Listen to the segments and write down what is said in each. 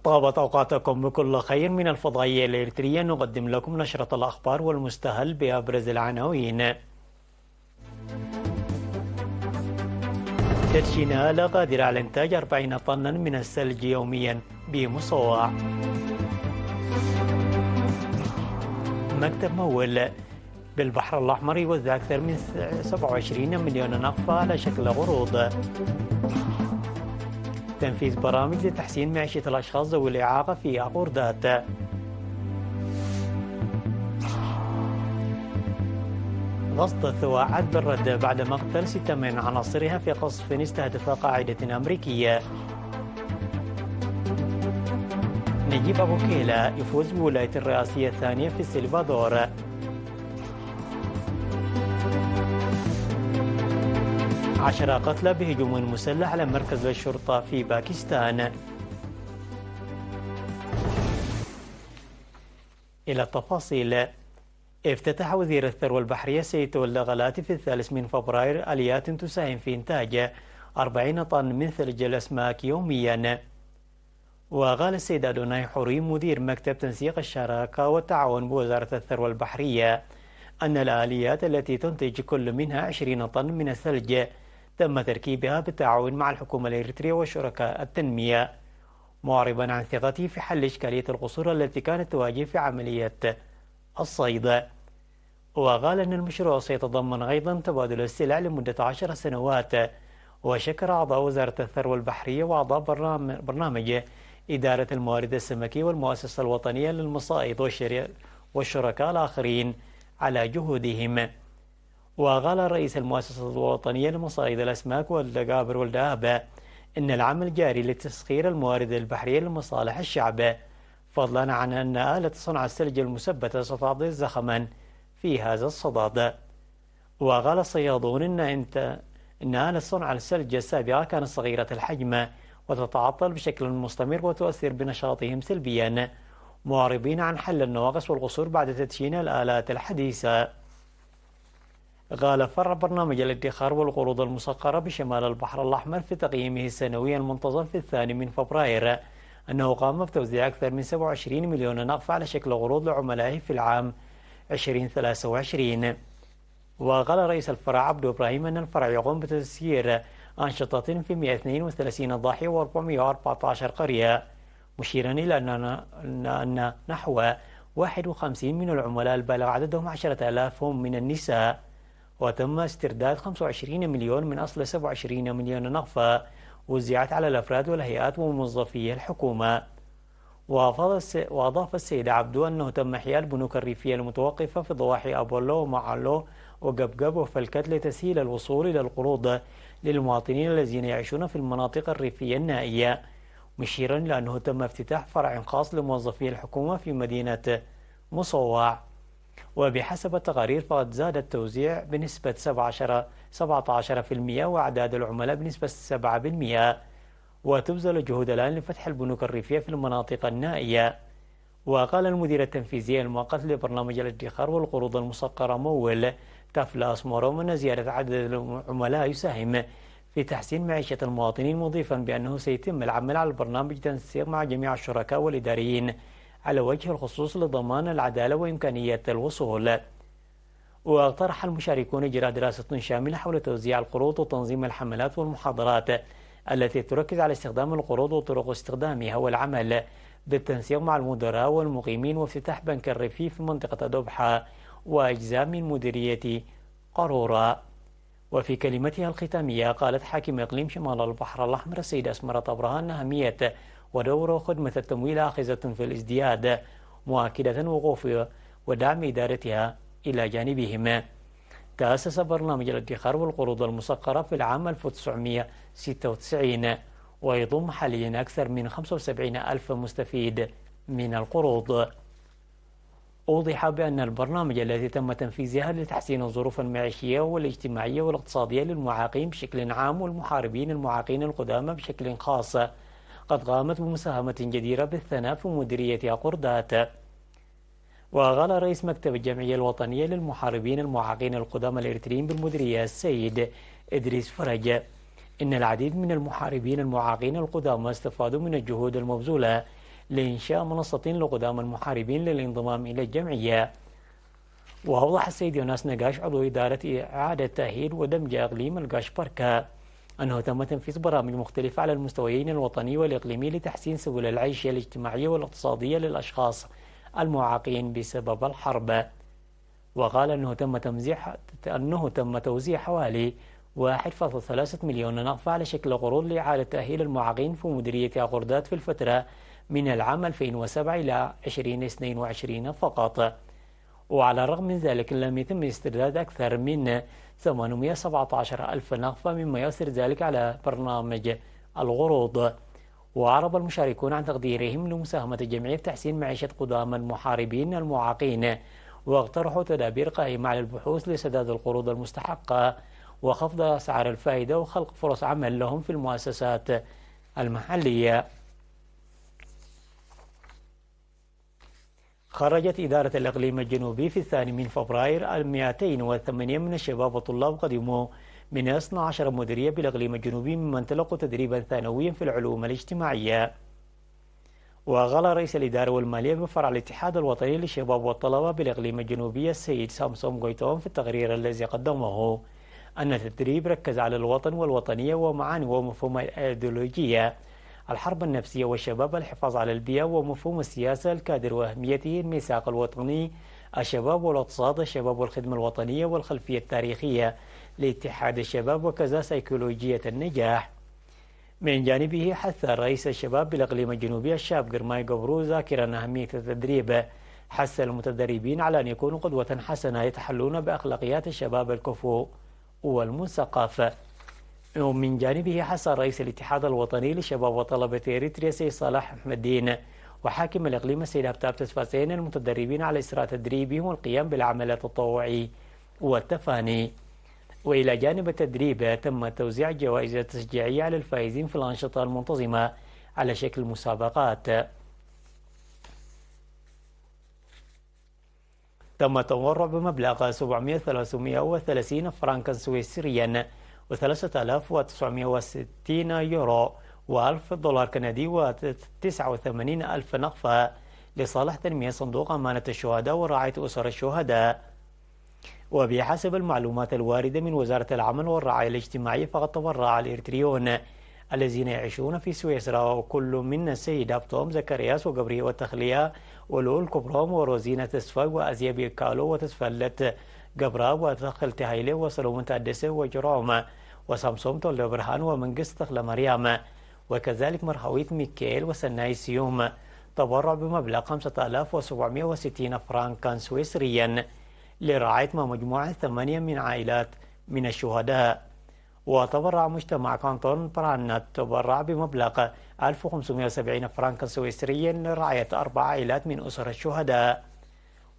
طابت أوقاتكم بكل خير من الفضائية الإريترية. نقدم لكم نشرة الأخبار والمستهل بأبرز العناوين. تدشينالا قادرة على إنتاج 40 طنا من الثلج يوميا بمصوع. مكتب مول بالبحر الأحمر يوزع أكثر من 27 مليون نقفة على شكل قروض. تنفيذ برامج لتحسين معيشة الأشخاص ذوي الإعاقة في أقوردات. غصدة وعد بالرد بعد مقتل 6 من عناصرها في قصف استهدف قاعدة أمريكية. نجيب أبو كيلا يفوز بولاية الرئاسية الثانية في السلفادور. 10 قتلى بهجوم مسلح على مركز الشرطة في باكستان. إلى التفاصيل. افتتح وزير الثروة البحرية السيد تولى غلاتي في 3 من فبراير آليات تساهم في إنتاج 40 طن من ثلج الأسماك يوميا. وقال السيد أدوناي حوري مدير مكتب تنسيق الشراكة والتعاون بوزارة الثروة البحرية أن الآليات التي تنتج كل منها 20 طن من الثلج تم تركيبها بالتعاون مع الحكومة الإريترية وشركاء التنمية، معربا عن ثقته في حل إشكالية القصور التي كانت تواجه في عملية الصيد. وقال أن المشروع سيتضمن أيضا تبادل السلع لمدة 10 سنوات. وشكر أعضاء وزارة الثروة البحرية وأعضاء برنامج إدارة الموارد السمكية والمؤسسة الوطنية للمصائد والشركاء الآخرين على جهودهم. وقال رئيس المؤسسة الوطنية لمصائد الأسماك والدقابر والدابة إن العمل جاري لتسخير الموارد البحرية لمصالح الشعب، فضلا عن أن آلة صنع الثلج المثبتة ستعطي زخما في هذا الصدد. وقال الصيادون إن آلة صنع الثلج السابقة كانت صغيرة الحجم وتتعطل بشكل مستمر وتؤثر بنشاطهم سلبيا، معربين عن حل النواقص والقصور بعد تدشين الآلات الحديثة. قال فرع برنامج الادخار والقروض المسخرة بشمال البحر الأحمر في تقييمه السنوي المنتظم في 2 من فبراير أنه قام بتوزيع أكثر من 27 مليون نقفة على شكل قروض لعملائه في العام 2023. وقال رئيس الفرع عبد إبراهيم أن الفرع يقوم بتسيير أنشطة في 132 ضاحية و414 قرية، مشيرا إلى أن نحو 51 من العملاء البالغ عددهم 10,000 هم من النساء، وتم استرداد 25 مليون من أصل 27 مليون نقفة وزعت على الأفراد والهيئات وموظفي الحكومة. وأضاف السيد عبدو أنه تم إحياء البنوك الريفية المتوقفة في ضواحي أبولو ومعالو وقبقب وفلكت لتسهيل الوصول إلى القروض للمواطنين الذين يعيشون في المناطق الريفية النائية، مشيرا إلى أنه تم افتتاح فرع خاص لموظفي الحكومة في مدينة مصوع. وبحسب التقارير فقد زاد التوزيع بنسبة 17% وأعداد العملاء بنسبة 7%، وتبذل جهود الآن لفتح البنوك الريفية في المناطق النائية. وقال المدير التنفيذي المؤقت لبرنامج الادخار والقروض المسقرة مول تافلا أسموروم أن زيادة عدد العملاء يساهم في تحسين معيشة المواطنين، مضيفا بأنه سيتم العمل على البرنامج تنسيق مع جميع الشركاء والإداريين على وجه الخصوص لضمان العدالة وإمكانية الوصول. واقترح المشاركون إجراء دراسة شاملة حول توزيع القروض وتنظيم الحملات والمحاضرات التي تركز على استخدام القروض وطرق استخدامها والعمل بالتنسيق مع المدراء والمقيمين وافتتاح بنك الريفي في منطقة دبحة وأجزاء من مديرية قارورة. وفي كلمتها الختامية قالت حاكم إقليم شمال البحر الأحمر السيدة أسمرة أبرهان أن أهمية ودور خدمة التمويل آخذة في الازدياد، مؤكدة وقوف ودعم إدارتها إلى جانبهم. تأسس برنامج الادخار والقروض المسقرة في العام 1996 ويضم حاليا أكثر من 75 ألف مستفيد من القروض. أوضح بأن البرنامج الذي تم تنفيذها لتحسين الظروف المعيشية والاجتماعية والاقتصادية للمعاقين بشكل عام والمحاربين المعاقين القدامى بشكل خاص قد قامت بمساهمة جديرة بالثناء في مديرية أقوردات. وقال رئيس مكتب الجمعية الوطنية للمحاربين المعاقين القدامى الإريتريين بالمديرية السيد إدريس فرج إن العديد من المحاربين المعاقين القدامى استفادوا من الجهود المبذولة لإنشاء منصة لقدام المحاربين للانضمام إلى الجمعية. وأوضح السيد يوناس نقاش عضو إدارة إعادة تأهيل ودمج إقليم القاش بركة أنه تم تنفيذ برامج مختلفة على المستويين الوطني والإقليمي لتحسين سبل العيش الاجتماعية والاقتصادية للأشخاص المعاقين بسبب الحرب. وقال أنه تم توزيع حوالي 1.3 مليون نقفة على شكل قروض لإعادة تأهيل المعاقين في مديرية عقردات في الفترة من العام 2007 إلى 2022 فقط. وعلى الرغم من ذلك لم يتم استرداد أكثر من 817 ألف نقفة، مما يؤثر ذلك على برنامج القروض. وأعرب المشاركون عن تقديرهم لمساهمة الجمعية في تحسين معيشة قدام المحاربين المعاقين، واقترحوا تدابير قائمة على البحوث لسداد القروض المستحقة وخفض أسعار الفائدة وخلق فرص عمل لهم في المؤسسات المحلية. خرجت إدارة الإقليم الجنوبي في 2 فبراير 208 من الشباب والطلاب قدموا من 12 مديرية بالإقليم الجنوبي ممن تلقوا تدريبا ثانويا في العلوم الاجتماعية. وقال رئيس الإدارة والمالية بفرع الاتحاد الوطني للشباب والطلبة بالإقليم الجنوبي السيد سامسون غويتون في التقرير الذي قدمه أن التدريب ركز على الوطن والوطنية ومعاني ومفهوم الأيديولوجية، الحرب النفسية والشباب، الحفاظ على البيئة ومفهوم السياسة، الكادر وأهميته، الميثاق الوطني، الشباب والاقتصاد، الشباب والخدمة الوطنية، والخلفية التاريخية لاتحاد الشباب، وكذا سيكولوجية النجاح. من جانبه حث رئيس الشباب بالإقليم الجنوبي الشاب قرماي قبرو ذاكرا أهمية التدريب، حث المتدربين على أن يكونوا قدوة حسنة يتحلون بأخلاقيات الشباب الكفؤ والمثقف. ومن جانبه حث رئيس الاتحاد الوطني للشباب وطلبة إريتريا سيد صلاح أحمد الدين وحاكم الإقليم السيد أبتاب تسفاسين المتدربين على إسراء تدريبهم والقيام بالعمل التطوعي والتفاني. وإلى جانب التدريب تم توزيع الجوائز التشجيعية على الفائزين في الأنشطة المنتظمة على شكل مسابقات. تم التبرع بمبلغ 730 فرنكا سويسريا و3960 يورو و1000 دولار كندي و89 ألف نقفة لصالح تنمية صندوق أمانة الشهداء ورعاية أسر الشهداء. وبحسب المعلومات الواردة من وزارة العمل والرعاية الاجتماعية، فقد تبرع الإريتريون الذين يعيشون في سويسرا وكل من السيد أبتوم زكرياس وقبرية والتخلية ولول كبروم وروزينا تسفاق وأزيابي كالو وتسفلت قبرا وتخل تهيلي وسلومن تادسة وجروم وسامسوم تولي برهان ومنقس تخل مريم، وكذلك مرحويت ميكيل وسناي سيوم تبرع بمبلغ 5760 فرنكا سويسريا لرعاية مجموعة 8 من عائلات من الشهداء. وتبرع مجتمع كانتون برانات تبرع بمبلغ 1570 فرنكا سويسريا لرعاية 4 عائلات من أسر الشهداء.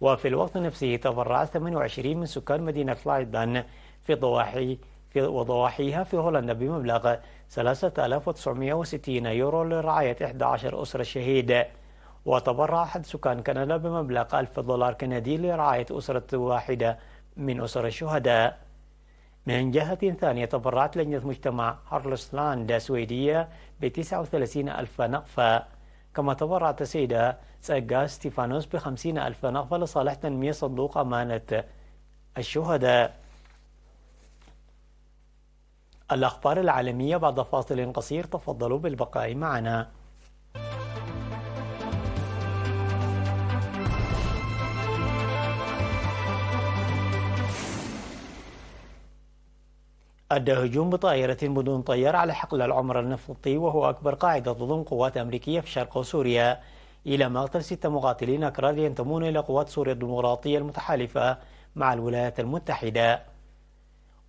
وفي الوقت نفسه تبرع 28 من سكان مدينة لايدن وضواحيها في هولندا بمبلغ 3960 يورو لرعاية 11 أسرة الشهيد. وتبرع أحد سكان كندا بمبلغ 1000 دولار كندي لرعاية أسرة واحدة من أسر الشهداء. من جهة ثانية تبرعت لجنة مجتمع هارلسلاند السويدية ب39 ألف نقفة، كما تبرعت السيدة ساقا ستيفانوس ب50 ألف نقفة لصالح تنمية صندوق أمانة الشهداء. الأخبار العالمية بعد فاصل قصير، تفضلوا بالبقاء معنا. أدى هجوم بطائرة بدون طيار على حقل العمر النفطي، وهو أكبر قاعدة تضم قوات أمريكية في شرق سوريا، إلى مقتل 6 مقاتلين أكراد ينتمون إلى قوات سوريا الديمقراطية المتحالفة مع الولايات المتحدة.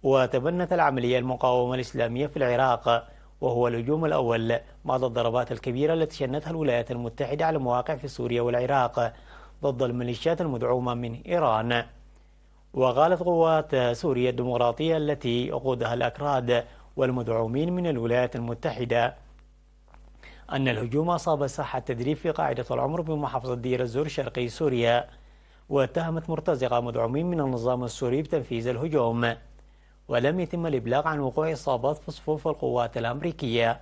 وتبنت العملية المقاومة الإسلامية في العراق، وهو الهجوم الأول بعد الضربات الكبيرة التي شنتها الولايات المتحدة على مواقع في سوريا والعراق ضد الميليشيات المدعومة من إيران. وقالت قوات سوريا الديمقراطية التي يقودها الأكراد والمدعومين من الولايات المتحدة أن الهجوم أصاب ساحة تدريب في قاعدة العمر بمحافظة دير الزور شرقي سوريا، واتهمت مرتزقة مدعومين من النظام السوري بتنفيذ الهجوم، ولم يتم الإبلاغ عن وقوع إصابات في صفوف القوات الأمريكية.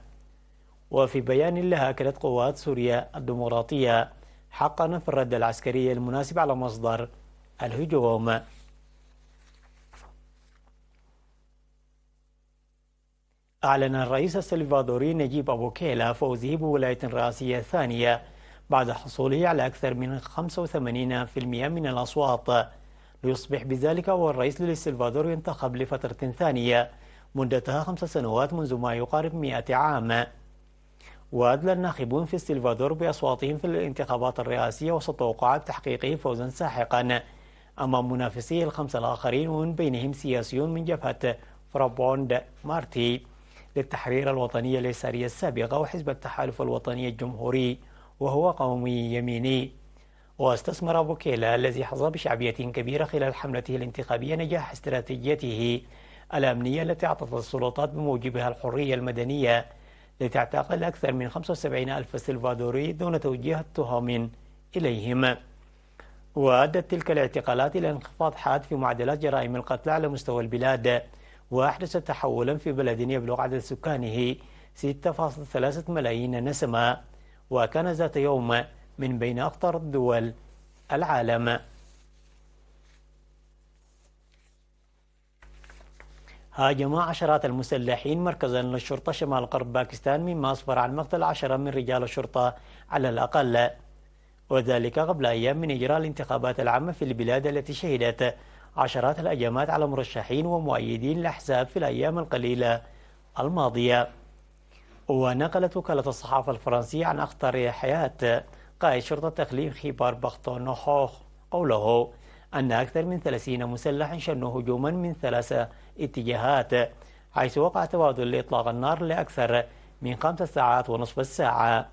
وفي بيان لها أكدت قوات سوريا الديمقراطية حقا في الرد العسكري المناسب على مصدر الهجوم. أعلن الرئيس السلفادوري نجيب أبوكيلا فوزه بولاية رئاسية ثانية بعد حصوله على أكثر من 85% من الأصوات، ليصبح بذلك هو الرئيس للسلفادور ينتخب لفترة ثانية مدتها 5 سنوات منذ ما يقارب 100 عام. وأدلى الناخبون في السلفادور بأصواتهم في الانتخابات الرئاسية وسط توقعات تحقيقه فوزا ساحقا أمام منافسيه الخمسة الآخرين، ومن بينهم سياسيون من جبهة فرابوند مارتي للتحرير الوطني اليسارية السابقة وحزب التحالف الوطني الجمهوري وهو قومي يميني. واستثمر بوكيلا الذي حظى بشعبية كبيرة خلال حملته الانتخابية نجاح استراتيجيته الأمنية التي أعطت السلطات بموجبها الحرية المدنية لتعتقل أكثر من 75 ألف سلفادوري دون توجيه التهم إليهم. وأدت تلك الاعتقالات إلى انخفاض حاد في معدلات جرائم القتل على مستوى البلاد، وأحدث تحولا في بلد يبلغ عدد سكانه 6.3 ملايين نسمة، وكان ذات يوم من بين أخطر دول العالم. هاجم عشرات المسلحين مركزا للشرطة شمال غرب باكستان، مما أسفر عن مقتل 10 من رجال الشرطة على الأقل، وذلك قبل أيام من إجراء الانتخابات العامة في البلاد التي شهدت عشرات الهجمات على مرشحين ومؤيدين الأحزاب في الأيام القليلة الماضية. ونقلت وكالة الصحافة الفرنسية عن أخطر حياة قائد شرطة إقليم خيبر بختونخوا قوله أن أكثر من 30 مسلح شنوا هجوما من 3 اتجاهات، حيث وقع تبادل لإطلاق النار لأكثر من 5 ساعات ونصف الساعة.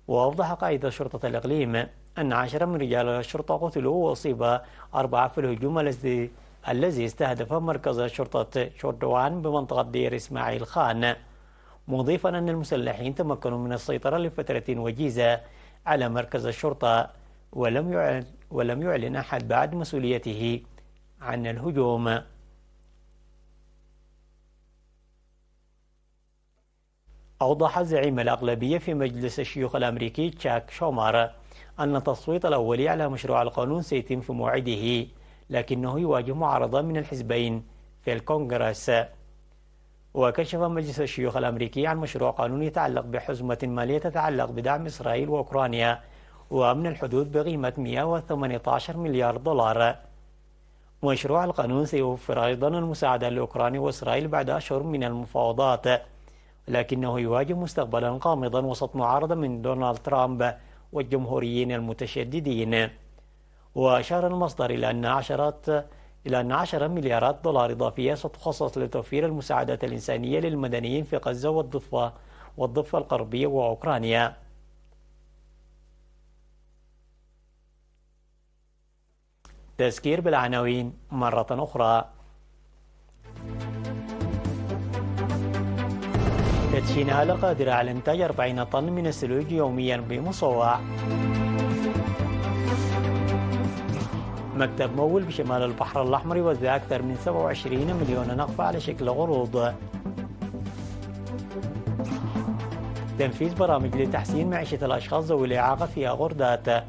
وأوضح قائد شرطة الإقليم أن 10 من رجال الشرطة قتلوا وأصيب 4 في الهجوم الذي استهدف مركز شرطة شوردوان بمنطقة دير إسماعيل خان، مضيفا أن المسلحين تمكنوا من السيطرة لفترة وجيزة على مركز الشرطة، ولم يعلن أحد بعد مسؤوليته عن الهجوم. أوضح زعيم الأغلبية في مجلس الشيوخ الأمريكي تشاك شومر أن التصويت الأولي على مشروع القانون سيتم في موعده، لكنه يواجه معارضة من الحزبين في الكونغرس. وكشف مجلس الشيوخ الأمريكي عن مشروع قانون يتعلق بحزمة مالية تتعلق بدعم إسرائيل وأوكرانيا وأمن الحدود بقيمة 118 مليار دولار. مشروع القانون سيوفر أيضا المساعدة لأوكرانيا وإسرائيل بعد أشهر من المفاوضات، لكنه يواجه مستقبلا غامضا وسط معارضة من دونالد ترامب والجمهوريين المتشددين. وأشار المصدر إلى أن 10 مليارات دولار إضافية ستخصص لتوفير المساعدات الإنسانية للمدنيين في غزة والضفة الغربية وأوكرانيا. تذكير بالعناوين مرة أخرى. تدشين آلة قادرة على إنتاج 40 طن من الثلوج يوميا بمصوع. مكتب مول بشمال البحر الأحمر يوزع أكثر من 27 مليون نقفة على شكل قروض. تنفيذ برامج لتحسين معيشة الأشخاص ذوي الإعاقة في غردات.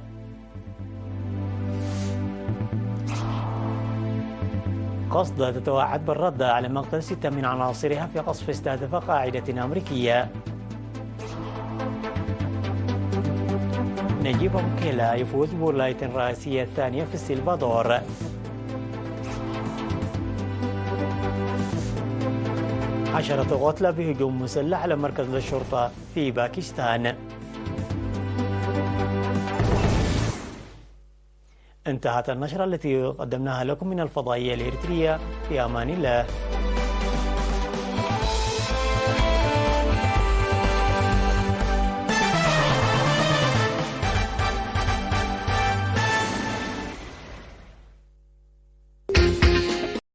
قصد تتوعد بالرد على مقتل 6 من عناصرها في قصف استهدف قاعدة أمريكية. نجيب أبوكيلا يفوز بولاية الرئاسية الثانية في السلفادور. عشرة قتلى بهجوم مسلح على مركز للشرطة في باكستان. انتهت النشرة التي قدمناها لكم من الفضائية الإريترية. في أمان الله.